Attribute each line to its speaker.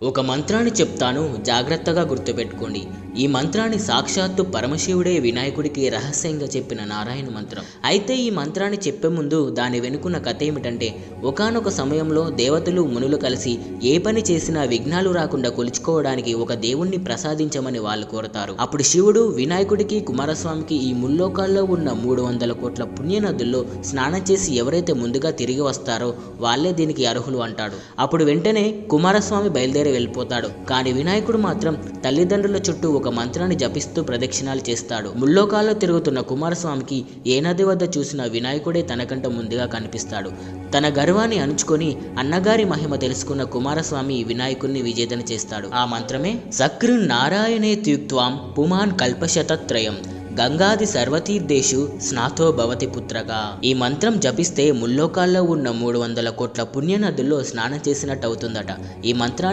Speaker 1: ఒక మంత్రాన్ని చెప్తాను, జాగ్రత్తగా గుర్తుపెట్టుకోండి. ఈ మంత్రాన్ని సాక్షాత్తు పరమశివుడే వినాయకుడికి రహస్యంగా చెప్పిన నారాయణ మంత్రం. అయితే ఈ మంత్రాన్ని చెప్పే ముందు దాని వెనుకున్న కథ ఏమిటంటే, ఒకానొక సమయంలో దేవతలు మునులు కలిసి ఏ పని చేసినా విఘ్నాలు రాకుండా కొలుచుకోవడానికి ఒక దేవుణ్ణి ప్రసాదించమని వాళ్ళు కోరతారు. అప్పుడు శివుడు వినాయకుడికి కుమారస్వామికి ఈ ముల్లోకాల్లో ఉన్న 300 కోట్ల పుణ్యనదుల్లో స్నానం చేసి ఎవరైతే ముందుగా తిరిగి వస్తారో వాళ్ళే దీనికి అర్హులు అంటాడు. అప్పుడు వెంటనే కుమారస్వామి బయలుదేరి వెళ్ళిపోతాడు. కానీ వినాయకుడు మాత్రం తల్లిదండ్రుల చుట్టూ ఒక మంత్రాన్ని జపిస్తూ ప్రదక్షిణాలు చేస్తాడు. ముల్లోకాల్లో తిరుగుతున్న కుమారస్వామికి ఏ నది వద్ద చూసిన వినాయకుడే తనకంట ముందుగా కనిపిస్తాడు. తన గర్వాన్ని అణుచుకొని అన్నగారి మహిమ తెలుసుకున్న కుమారస్వామి వినాయకుడిని విజేతన చేస్తాడు. ఆ మంత్రమే సకృ నారాయణే త్యుక్త్వాం పుమాన్ కల్పశతత్రయం గంగాది సర్వతీర్థేషు స్నాతో భవతి పుత్రగా. ఈ మంత్రం జపిస్తే ముల్లోకాల్లో ఉన్న 300 కోట్ల పుణ్య నదుల్లో స్నానం చేసినట్టు అవుతుందట. ఈ మంత్రాన్ని